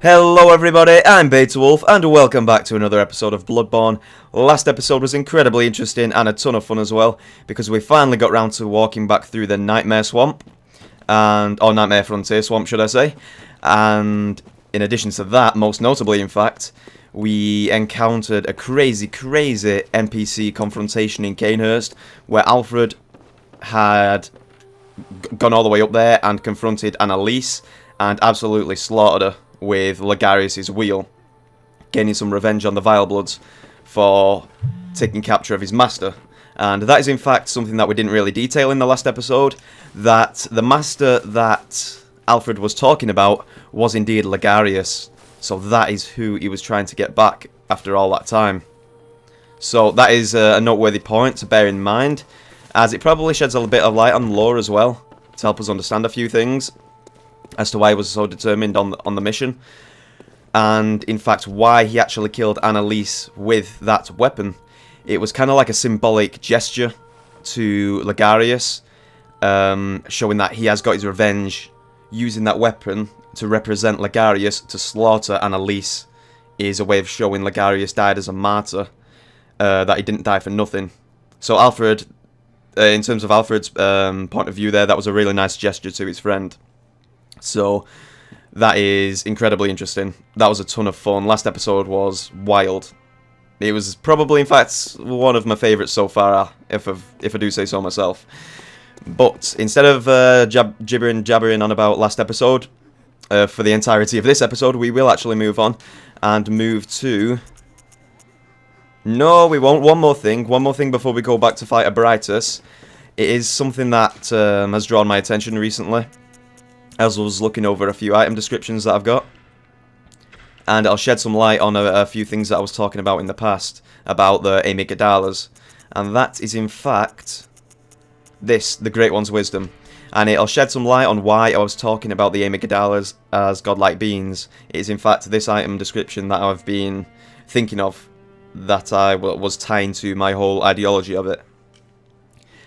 Hello everybody, I'm Beta Wolf, and welcome back to another episode of Bloodborne. Last episode was incredibly interesting and a ton of fun as well, because we finally got round to walking back through the Nightmare Swamp, or Nightmare Frontier Swamp should I say, and in addition to that, most notably in fact, we encountered a crazy NPC confrontation in Cainhurst, where Alfred had gone all the way up there and confronted Annalise, and absolutely slaughtered her with Lagarius' wheel, gaining some revenge on the Vilebloods for taking capture of his master. And that is in fact something that we didn't really detail in the last episode, that the master that Alfred was talking about was indeed Lagarius. So that is who he was trying to get back after all that time. So that is a noteworthy point to bear in mind, as it probably sheds a bit of light on lore as well, to help us understand a few things as to why he was so determined on the mission, and in fact why he actually killed Annalise with that weapon. It was kind of like a symbolic gesture to Lagarius, showing that he has got his revenge. Using that weapon to represent Lagarius to slaughter Annalise is a way of showing Lagarius died as a martyr, that he didn't die for nothing. So Alfred, in terms of Alfred's point of view there, that was a really nice gesture to his friend. So that is incredibly interesting. That was a ton of fun. Last episode was wild. It was probably, in fact, one of my favourites so far, if I do say so myself. But instead of jabbering on about last episode, for the entirety of this episode, we will actually move on and move to... No, we won't. One more thing before we go back to fight Abrietas. It is something that has drawn my attention recently, as I was looking over a few item descriptions that I've got, and I'll shed some light on a few things that I was talking about in the past, about the Amygdalas, and that is in fact this, the Great One's Wisdom, and it'll shed some light on why I was talking about the Amygdalas as godlike beings. It is in fact this item description that I've been thinking of, that I was tying to my whole ideology of it.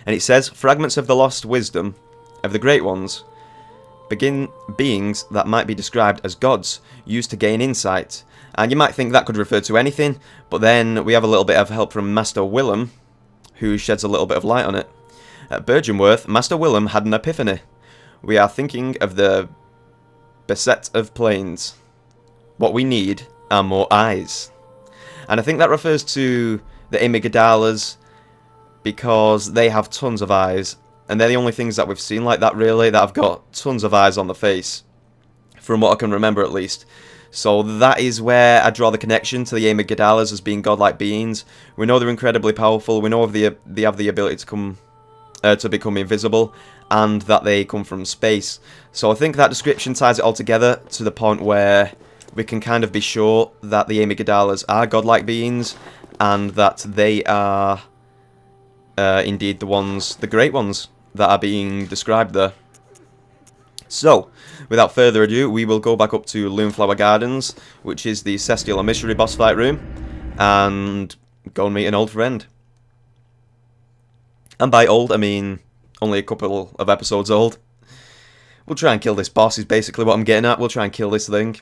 And it says, fragments of the lost wisdom of the Great Ones, begin beings that might be described as gods, used to gain insight. And you might think that could refer to anything, but then we have a little bit of help from Master Willem, who sheds a little bit of light on it. At Bridgenworth, Master Willem had an epiphany. We are thinking of the beset of plains. What we need are more eyes. And I think that refers to the Amygdalas, because they have tons of eyes. And they're the only things that we've seen like that, really, that have got tons of eyes on the face, from what I can remember at least. So that is where I draw the connection to the Amygdalas as being godlike beings. We know they're incredibly powerful, we know they have the ability to become invisible, and that they come from space. So I think that description ties it all together to the point where we can kind of be sure that the Amygdalas are godlike beings, and that they are indeed the Great Ones that are being described there. So, without further ado, we will go back up to Loomflower Gardens, which is the Celestial Emissary boss fight room, and go and meet an old friend. And by old, I mean only a couple of episodes old. We'll try and kill this boss, is basically what I'm getting at. We'll try and kill this thing.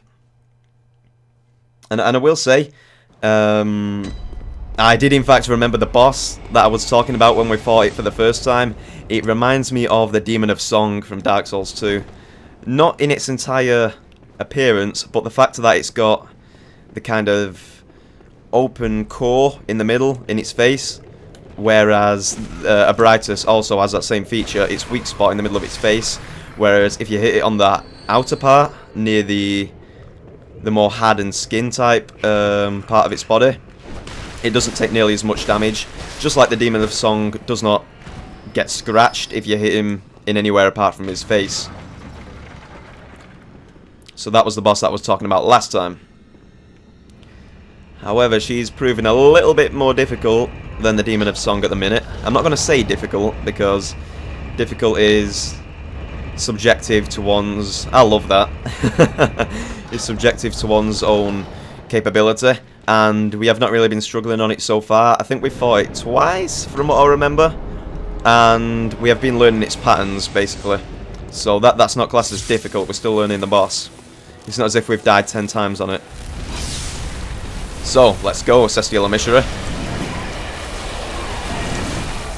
And I will say, I did in fact remember the boss that I was talking about when we fought it for the first time. It reminds me of the Demon of Song from Dark Souls 2. Not in its entire appearance, but the fact that it's got the kind of open core in the middle, in its face, whereas Abrietas also has that same feature, its weak spot in the middle of its face, whereas if you hit it on the outer part, near the more hardened skin type part of its body, it doesn't take nearly as much damage. Just like the Demon of Song does not get scratched if you hit him in anywhere apart from his face. So that was the boss that I was talking about last time. However, she's proven a little bit more difficult than the Demon of Song at the minute. I'm not going to say difficult, because difficult is subjective to one's... I love that. It's subjective to one's own capability. And we have not really been struggling on it so far. I think we fought it twice, from what I remember. And we have been learning its patterns, basically. So that's not classed as difficult, we're still learning the boss. It's not as if we've died 10 times on it. So, let's go, Celestial Emissary.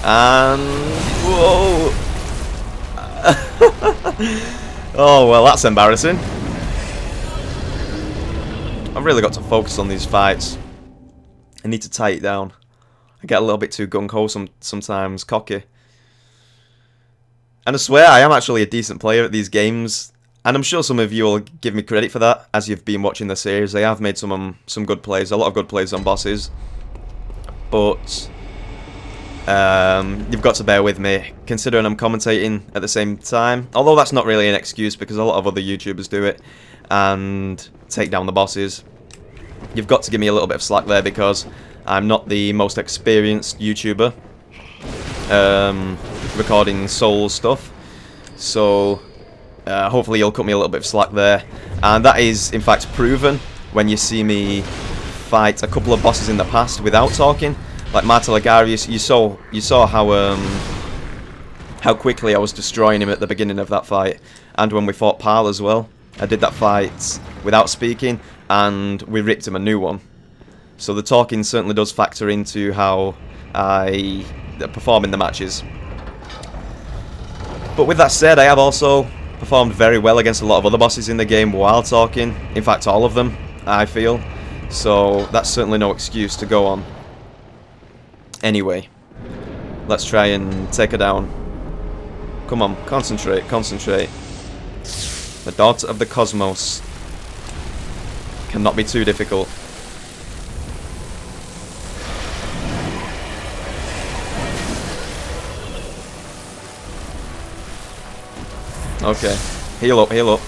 And... whoa! Oh, well, that's embarrassing. I've really got to focus on these fights. I need to tie it down. I get a little bit too gung-ho sometimes, cocky. And I swear, I am actually a decent player at these games. And I'm sure some of you will give me credit for that, as you've been watching the series. I have made some good plays, a lot of good plays on bosses. But you've got to bear with me, considering I'm commentating at the same time. Although that's not really an excuse, because a lot of other YouTubers do it and take down the bosses. You've got to give me a little bit of slack there, because I'm not the most experienced YouTuber recording Souls stuff. So hopefully you'll cut me a little bit of slack there. And that is in fact proven when you see me fight a couple of bosses in the past without talking. Like Marta Ligarius, you saw how quickly I was destroying him at the beginning of that fight. And when we fought Parl as well, I did that fight without speaking, and we ripped him a new one. So the talking certainly does factor into how I perform in the matches. But with that said, I have also performed very well against a lot of other bosses in the game while talking. In fact, all of them, I feel. So that's certainly no excuse to go on. Anyway, let's try and take her down. Come on, concentrate, concentrate. The Daughter of the Cosmos cannot be too difficult. Okay, heal up, heal up.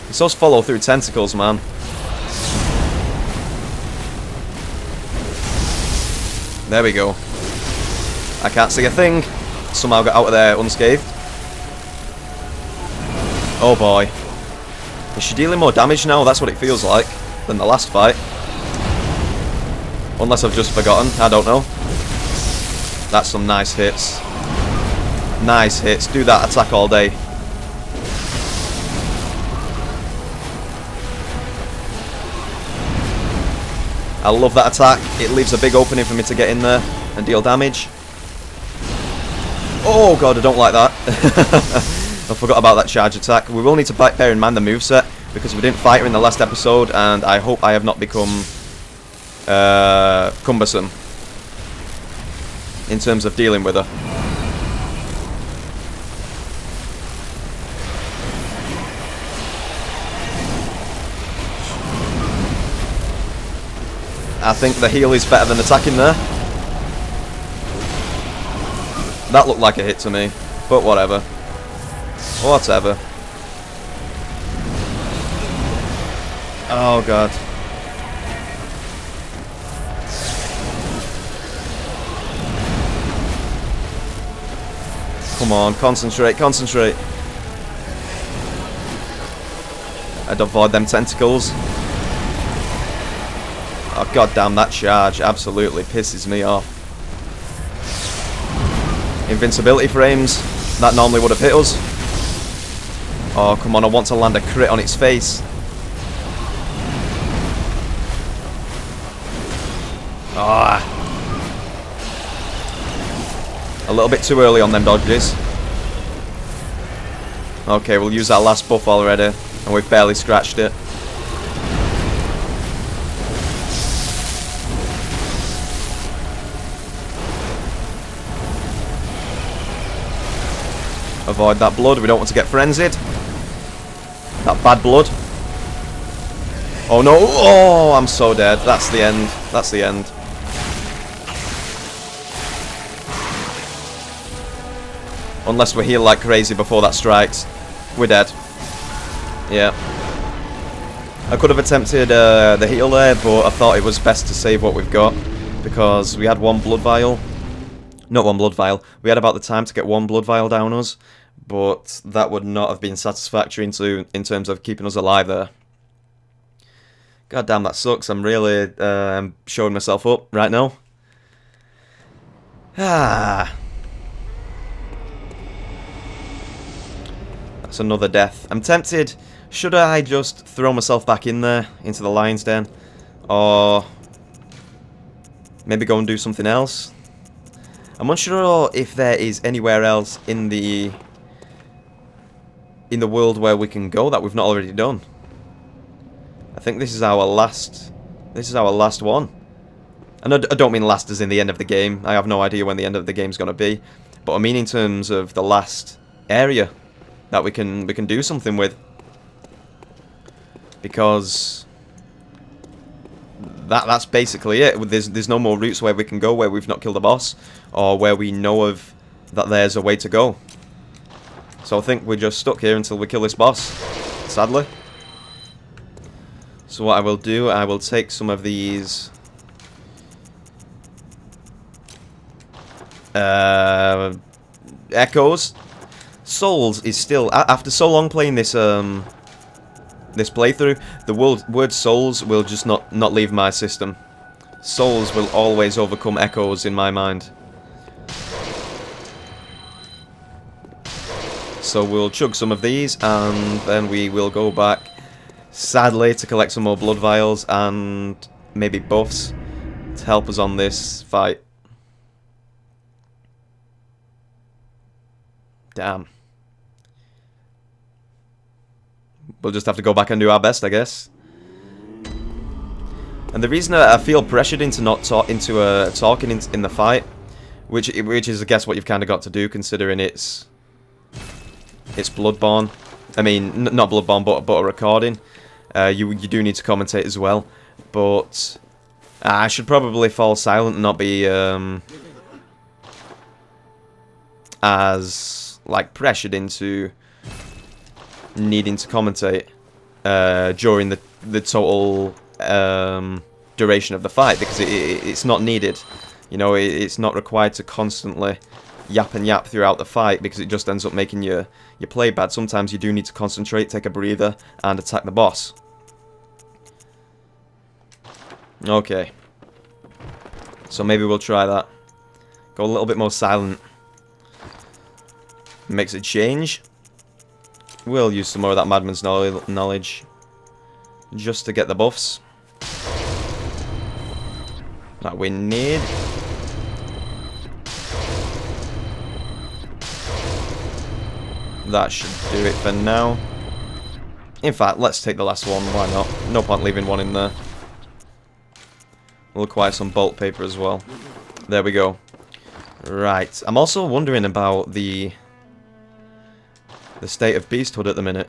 It's those follow through tentacles, man. There we go. I can't see a thing. Somehow got out of there unscathed. Oh boy. Is she dealing more damage now? That's what it feels like than the last fight. Unless I've just forgotten. I don't know. That's some nice hits. Nice hits. Do that attack all day. I love that attack. It leaves a big opening for me to get in there and deal damage. Oh god, I don't like that. I forgot about that charge attack. We will need to bear in mind the moveset, because we didn't fight her in the last episode, and I hope I have not become cumbersome in terms of dealing with her. I think the heal is better than attacking there. That looked like a hit to me, but whatever. Whatever. Oh god. Come on, concentrate, concentrate. I'd avoid them tentacles. Oh god damn, that charge absolutely pisses me off. Invincibility frames, that normally would have hit us. Oh come on, I want to land a crit on its face. Ah. A little bit too early on them dodges. Okay, we'll use that last buff already, and we've barely scratched it. Avoid that blood, we don't want to get frenzied. That bad blood. Oh no, oh, I'm so dead. That's the end, that's the end. Unless we heal like crazy before that strikes. We're dead. Yeah. I could have attempted the heal there, but I thought it was best to save what we've got, because we had one blood vial. Not one blood vial. We had about the time to get one blood vial down us, but that would not have been satisfactory in terms of keeping us alive there. God damn, that sucks. I'm really showing myself up right now. That It's another death. I'm tempted. Should I just throw myself back in there, into the lion's den? Or maybe go and do something else? I'm unsure if there is anywhere else in the world where we can go that we've not already done. I think this is our last one. And I don't mean last as in the end of the game. I have no idea when the end of the game's going to be. But I mean in terms of the last area that we can do something with. Because that's basically it. There's no more routes where we can go where we've not killed a boss, or where we know of that there's a way to go. So I think we're just stuck here until we kill this boss, sadly. So what I will do, I will take some of these echoes. Souls is still, after so long playing this this playthrough, the word souls will just not leave my system. Souls will always overcome echoes in my mind. So we'll chug some of these, and then we will go back, sadly, to collect some more blood vials and maybe buffs to help us on this fight. Damn. We'll just have to go back and do our best, I guess. And the reason I feel pressured into not talking in the fight, which is, I guess, what you've kind of got to do, considering it's Bloodborne. I mean, not Bloodborne, but a recording. You do need to commentate as well, but I should probably fall silent and not be as like pressured into needing to commentate during the total duration of the fight, because it's not needed. You know, it's not required to constantly yap and yap throughout the fight, because it just ends up making your play bad. Sometimes you do need to concentrate, take a breather, and attack the boss. Okay. So maybe we'll try that. Go a little bit more silent. Makes a change. We'll use some more of that Madman's knowledge just to get the buffs that we need. That should do it for now. In fact, let's take the last one. Why not? No point leaving one in there. We'll acquire some bolt paper as well. There we go. Right. I'm also wondering about the state of beasthood at the minute.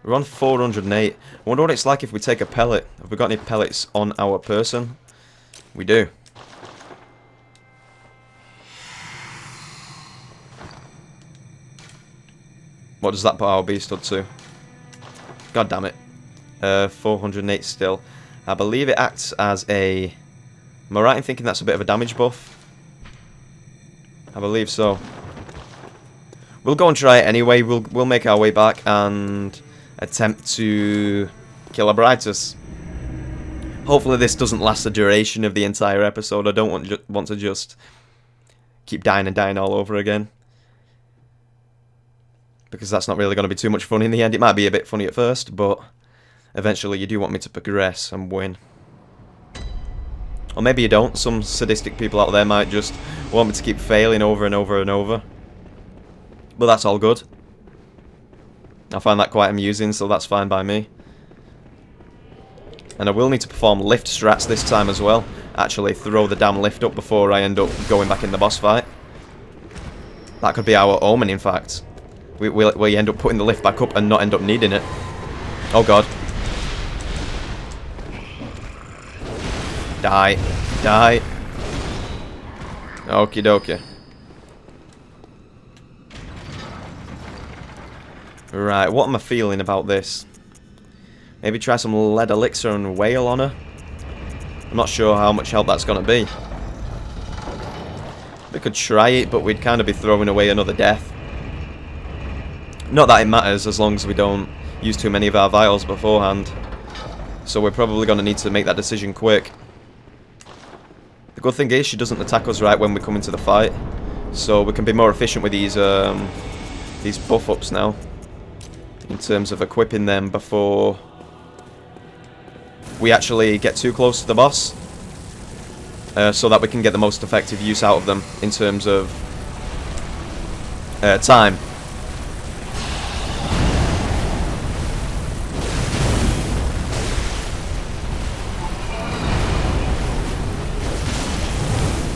We're on 408. I wonder what it's like if we take a pellet. Have we got any pellets on our person? We do. What does that put our beasthood to? God damn it. 408 still. I believe it acts as a... Am I right in thinking that's a bit of a damage buff? I believe so. We'll go and try it anyway. We'll make our way back and attempt to kill Abrietas. Hopefully this doesn't last the duration of the entire episode. I don't want to just keep dying and dying all over again, because that's not really going to be too much fun in the end. It might be a bit funny at first, but eventually you do want me to progress and win. Or maybe you don't. Some sadistic people out there might just want me to keep failing over and over and over. But that's all good. I find that quite amusing, so that's fine by me. And I will need to perform lift strats this time as well. Actually throw the damn lift up before I end up going back in the boss fight. That could be our omen, in fact. We end up putting the lift back up and not end up needing it. Oh god. Die. Die. Okie dokie. Right, what am I feeling about this? Maybe try some lead elixir and wail on her? I'm not sure how much help that's going to be. We could try it, but we'd kind of be throwing away another death. Not that it matters, as long as we don't use too many of our vials beforehand. So we're probably going to need to make that decision quick. The good thing is she doesn't attack us right when we come into the fight, so we can be more efficient with these buff ups now. in terms of equipping them before we actually get too close to the boss, so that we can get the most effective use out of them in terms of time.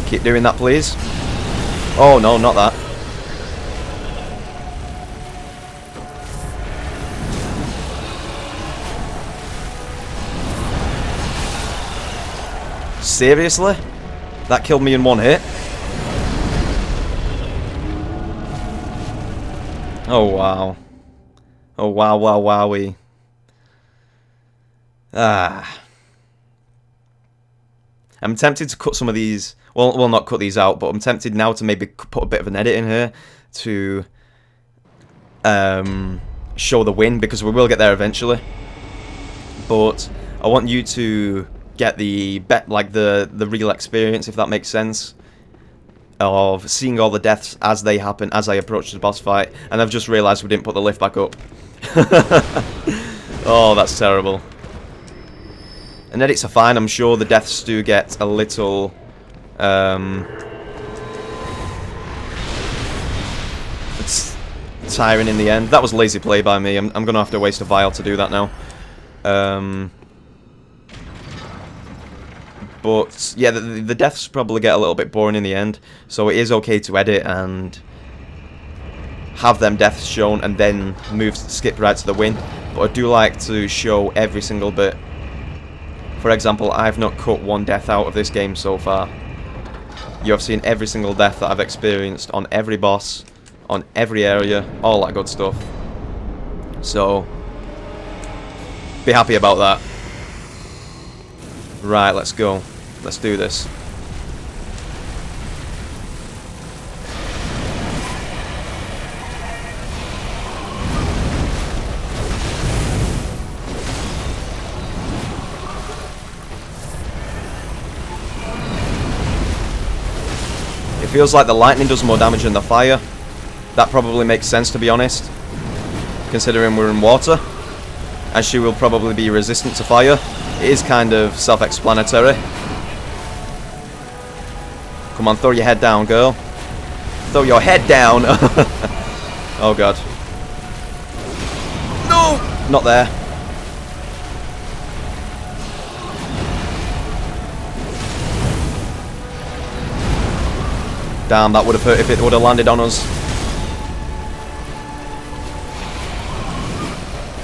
Keep doing that, please. Oh no, not that. Seriously? That killed me in one hit? Oh wow. Oh wow, wow, wowie. Ah. I'm tempted to cut some of these, well not cut these out, but I'm tempted now to maybe put a bit of an edit in here to show the win, because we will get there eventually. But I want you to get the real experience, if that makes sense, of seeing all the deaths as they happen as I approach the boss fight. And I've just realised we didn't put the lift back up. Oh, that's terrible. And edits are fine. I'm sure the deaths do get a little it's tiring in the end. That was lazy play by me. I'm gonna have to waste a vial to do that now. But yeah, the deaths probably get a little bit boring in the end, so it is okay to edit and have them deaths shown and then skip right to the win. But I do like to show every single bit. For example, I've not cut one death out of this game so far. You have seen every single death that I've experienced on every boss, on every area, all that good stuff. So, be happy about that. Right, let's go. Let's do this. It feels like the lightning does more damage than the fire. That probably makes sense, to be honest, considering we're in water, and she will probably be resistant to fire. It is kind of self-explanatory. Come on, throw your head down, girl. Throw your head down. Oh god. No! Not there. Damn, that would have hurt if it would have landed on us.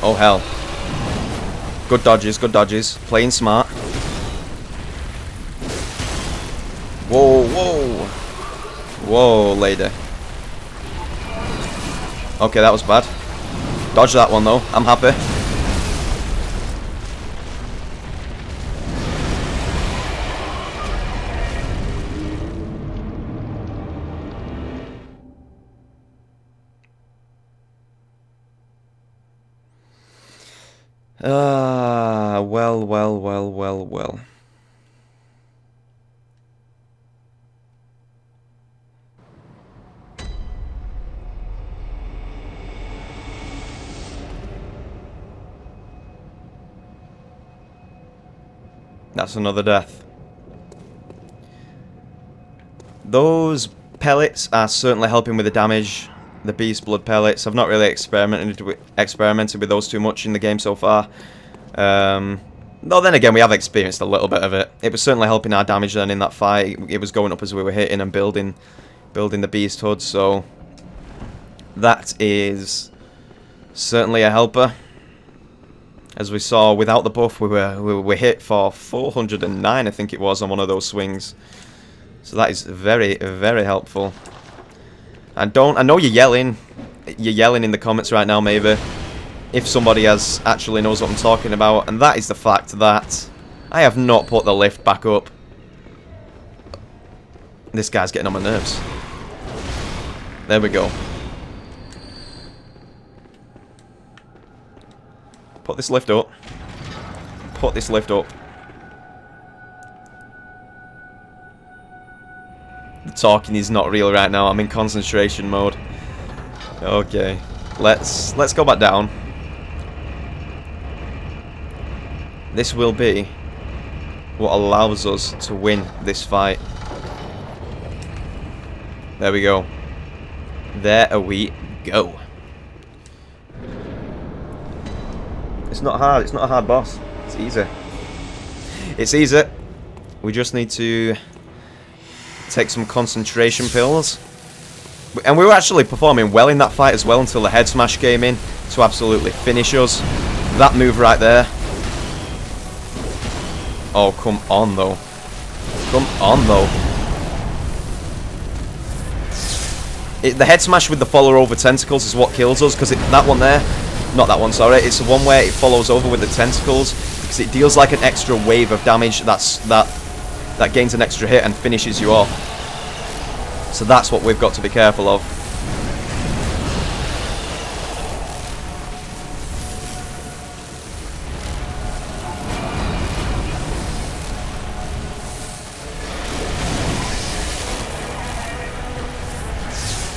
Oh hell. Good dodges, good dodges. Playing smart. Whoa, whoa. Whoa, lady. Okay, that was bad. Dodge that one though. I'm happy. Well. That's another death. Those pellets are certainly helping with the damage. The beast blood pellets. I've not really experimented with those too much in the game so far. Though then again, we have experienced a little bit of it. It was certainly helping our damage then in that fight. It was going up as we were hitting and building the beast hood. So that is certainly a helper. As we saw, without the buff, we were hit for 409, I think it was, on one of those swings. So that is very, very helpful. And I know you're yelling in the comments right now, maybe, if somebody actually knows what I'm talking about, and that is the fact that I have not put the lift back up. This guy's getting on my nerves. There we go. Put this lift up. Put this lift up. The talking is not real right now. I'm in concentration mode. Okay. Let's go back down. This will be what allows us to win this fight. There we go. There we go. It's not hard. It's not a hard boss. It's easy. It's easy. We just need to take some concentration pills. And we were actually performing well in that fight as well until the head smash came in to absolutely finish us. That move right there. Oh, come on though. Come on though. The head smash with the follow over tentacles is what kills us, because that one there, not that one, sorry, it's the one where it follows over with the tentacles, because it deals like an extra wave of damage that gains an extra hit and finishes you off. So that's what we've got to be careful of.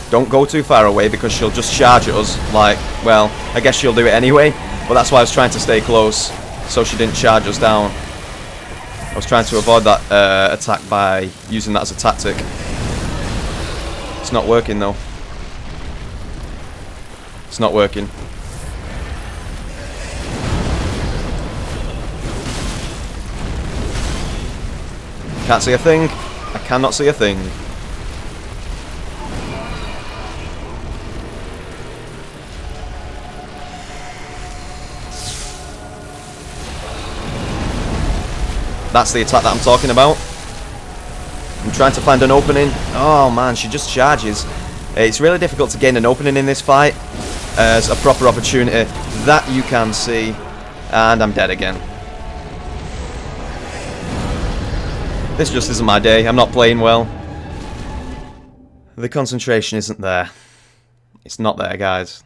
Don't go too far away because she'll just charge at us. Like, well, I guess she'll do it anyway, but that's why I was trying to stay close so she didn't charge us down. I was trying to avoid that attack by using that as a tactic. It's not working though. It's not working. Can't see a thing. I cannot see a thing. That's the attack that I'm talking about. I'm trying to find an opening. Oh man, she just charges. It's really difficult to gain an opening in this fight as a proper opportunity. That you can see. And I'm dead again. This just isn't my day. I'm not playing well. The concentration isn't there. It's not there, guys.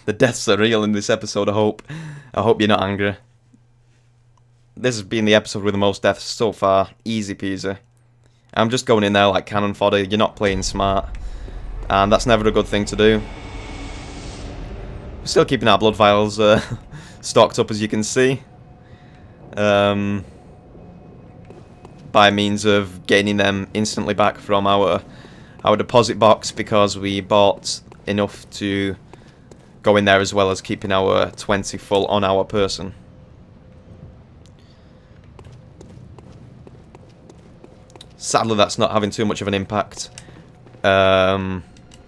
The deaths are real in this episode, I hope. I hope you're not angry. This has been the episode with the most deaths so far. Easy peasy. I'm just going in there like cannon fodder. You're not playing smart. And that's never a good thing to do. We're still keeping our blood vials stocked up, as you can see. By means of gaining them instantly back from our deposit box, because we bought enough to go in there, as well as keeping our 20 full on our person. Sadly, that's not having too much of an impact on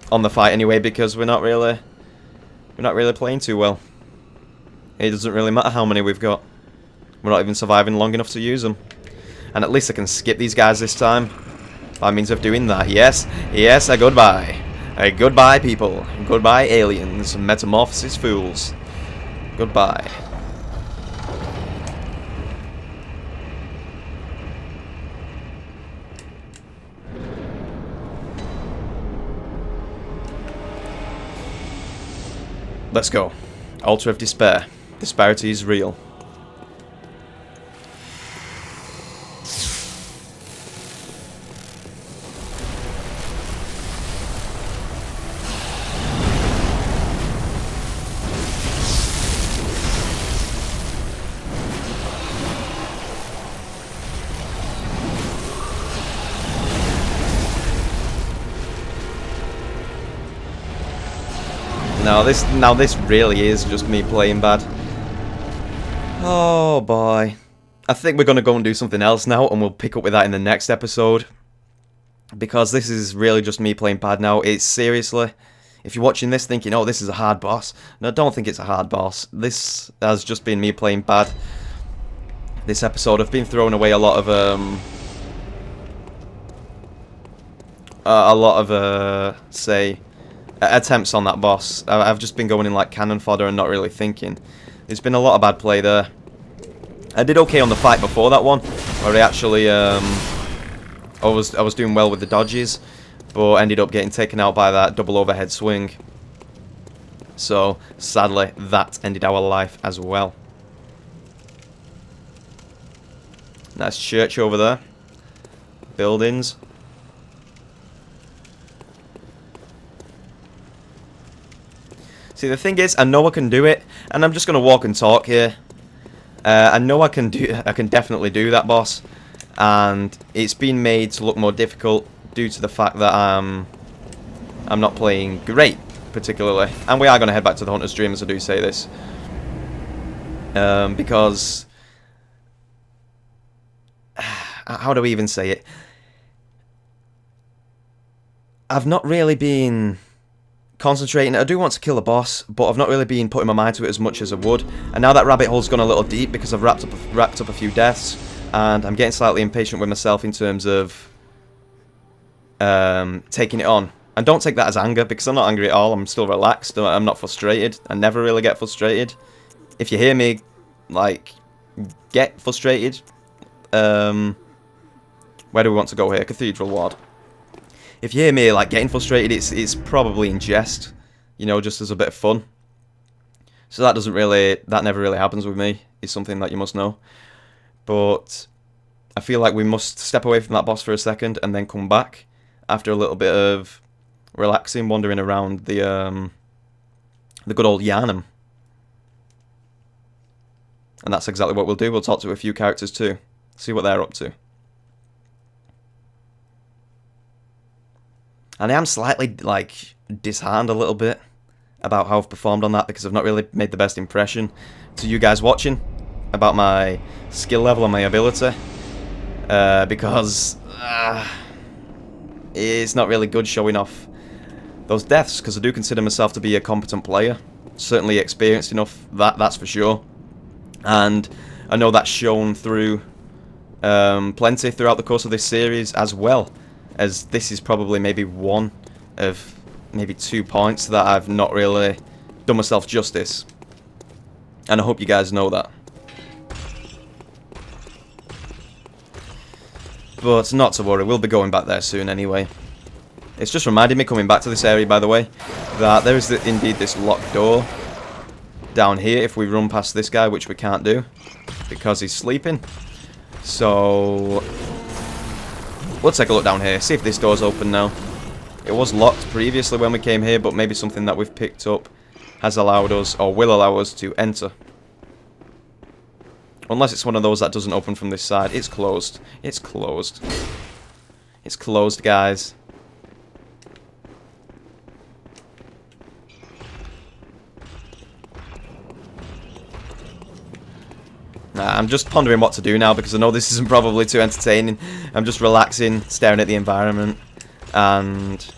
the fight anyway, because we're not really playing too well. It doesn't really matter how many we've got. We're not even surviving long enough to use them. And at least I can skip these guys this time by means of doing that. Yes, yes, a goodbye. A goodbye, people. Goodbye, aliens. Metamorphosis fools. Goodbye. Let's go. Altar of Despair. Disparity is real. Now this really is just me playing bad. Oh boy. I think we're gonna go and do something else now, and we'll pick up with that in the next episode. Because this is really just me playing bad now. It's seriously, if you're watching this thinking, oh, this is a hard boss. No, don't think it's a hard boss. This has just been me playing bad. This episode, I've been throwing away a lot of say, attempts on that boss. I've just been going in like cannon fodder and not really thinking. There's been a lot of bad play there. I did okay on the fight before that one, where I actually I was doing well with the dodges, but ended up getting taken out by that double overhead swing. So sadly, that ended our life as well. Nice church over there. Buildings. See, the thing is, I know I can do it, and I'm just going to walk and talk here. I know I can definitely do that boss, and it's been made to look more difficult due to the fact that I'm not playing great particularly, and we are going to head back to the Hunter's Dream as I do say this, because how do we even say it? I've not really been concentrating. I do want to kill the boss, but I've not really been putting my mind to it as much as I would. And now that rabbit hole's gone a little deep because I've wrapped up a few deaths, and I'm getting slightly impatient with myself in terms of taking it on. And don't take that as anger, because I'm not angry at all. I'm still relaxed. I'm not frustrated. I never really get frustrated. If you hear me, like, get frustrated, where do we want to go here? Cathedral Ward. If you hear me like getting frustrated, it's probably in jest, you know, just as a bit of fun. So that never really happens with me. It's something that you must know. But I feel like we must step away from that boss for a second and then come back after a little bit of relaxing, wandering around the good old Yharnam. And that's exactly what we'll do. We'll talk to a few characters too, see what they're up to. And I am slightly, like, disheartened a little bit about how I've performed on that, because I've not really made the best impression to you guys watching about my skill level and my ability. Because it's not really good showing off those deaths, because I do consider myself to be a competent player. Certainly experienced enough, that's for sure. And I know that's shown through plenty throughout the course of this series, as well as this is probably maybe one of maybe 2 points that I've not really done myself justice. And I hope you guys know that. But not to worry, we'll be going back there soon anyway. It's just reminded me, coming back to this area by the way, that there is indeed this locked door down here if we run past this guy, which we can't do because he's sleeping. So we'll take a look down here, see if this door's open now. It was locked previously when we came here, but maybe something that we've picked up has allowed us, or will allow us, to enter. Unless it's one of those that doesn't open from this side. It's closed. It's closed. It's closed, guys. I'm just pondering what to do now, because I know this isn't probably too entertaining. I'm just relaxing, staring at the environment, and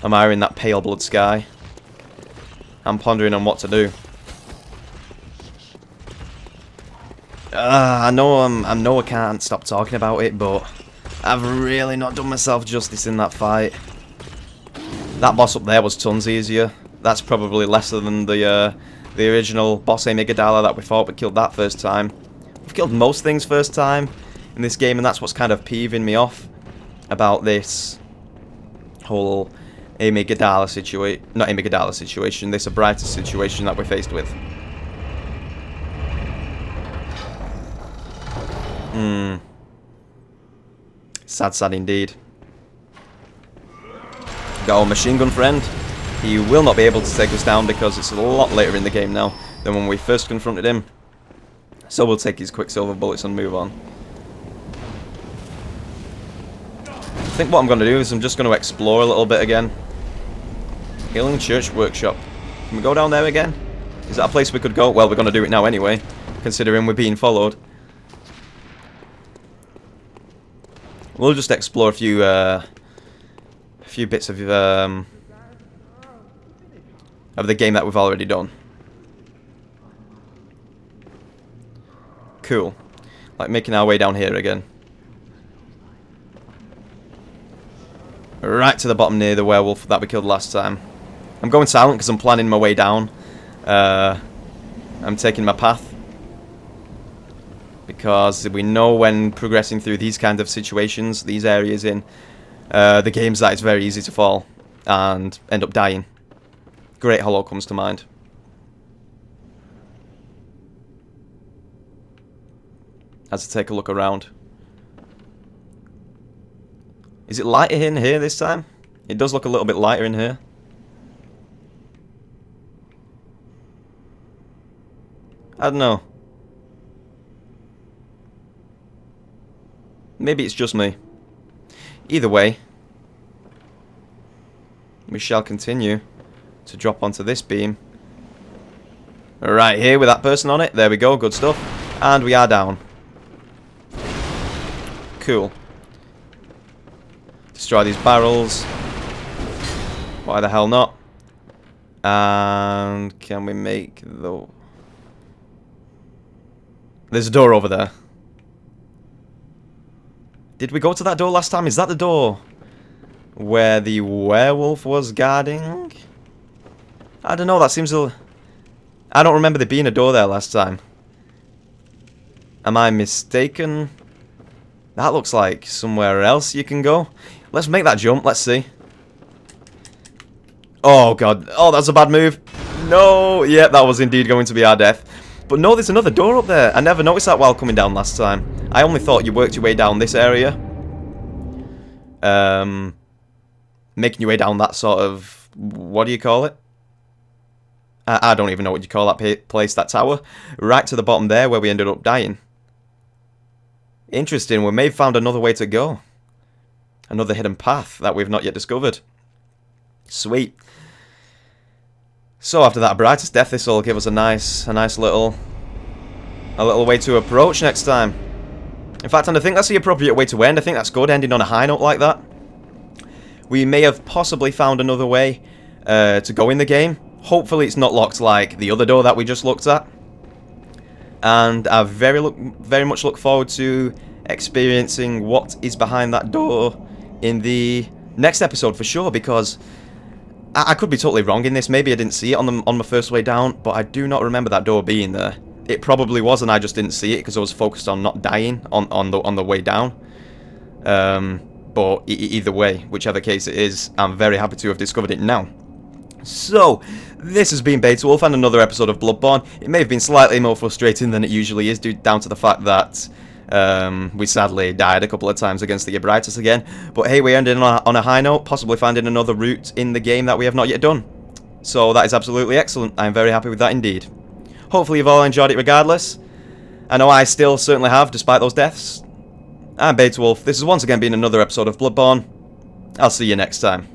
admiring that pale blood sky. I'm pondering on what to do. I know I can't stop talking about it, but I've really not done myself justice in that fight. That boss up there was tons easier. That's probably lesser than the original boss Amygdala that we fought, but killed that first time. We've killed most things first time in this game, and that's what's kind of peeving me off about this whole Amygdala situation. Not Amygdala situation, this Abrietas situation that we're faced with. Sad, sad indeed. Got our machine gun friend. He will not be able to take us down because it's a lot later in the game now than when we first confronted him. So we'll take his quicksilver bullets and move on. I think what I'm going to do is I'm just going to explore a little bit again. Healing Church Workshop. Can we go down there again? Is that a place we could go? Well, we're going to do it now anyway, considering we're being followed. We'll just explore a few bits of the game that we've already done. Cool. Like making our way down here again. Right to the bottom near the werewolf that we killed last time. I'm going silent because I'm planning my way down. I'm taking my path. Because we know when progressing through these kind of situations, these areas in the games, that it's very easy to fall and end up dying. Great Hollow comes to mind. As I take a look around. Is it lighter in here this time? It does look a little bit lighter in here. I don't know. Maybe it's just me. Either way, we shall continue to drop onto this beam. Right here with that person on it. There we go, good stuff. And we are down. Cool. Destroy these barrels. Why the hell not? And can we make the... There's a door over there. Did we go to that door last time? Is that the door where the werewolf was guarding? I don't know, that seems a... I don't remember there being a door there last time. Am I mistaken? That looks like somewhere else you can go. Let's make that jump, let's see. Oh god, oh that's a bad move. No, yeah, that was indeed going to be our death. But no, there's another door up there. I never noticed that while coming down last time. I only thought you worked your way down this area. Making your way down that sort of... What do you call it? I don't even know what you call that place, that tower. Right to the bottom there where we ended up dying. Interesting, we may have found another way to go. Another hidden path that we've not yet discovered. Sweet. So after that Abrietas death, this will give us a nice little way to approach next time. In fact, and I think that's the appropriate way to end. I think that's good, ending on a high note like that. We may have possibly found another way to go in the game. Hopefully it's not locked like the other door that we just looked at. And I very much look forward to experiencing what is behind that door in the next episode for sure, because I could be totally wrong in this. Maybe I didn't see it on my first way down, but I do not remember that door being there. It probably was, and I just didn't see it because I was focused on not dying on the way down. But either way, whichever case it is, I'm very happy to have discovered it now. So, this has been Beowulf and another episode of Bloodborne. It may have been slightly more frustrating than it usually is, down to the fact that we sadly died a couple of times against the Abrietas again. But hey, we ended on a high note, possibly finding another route in the game that we have not yet done. So that is absolutely excellent. I'm very happy with that indeed. Hopefully you've all enjoyed it regardless. I know I still certainly have, despite those deaths. I'm Beowulf. This has once again been another episode of Bloodborne. I'll see you next time.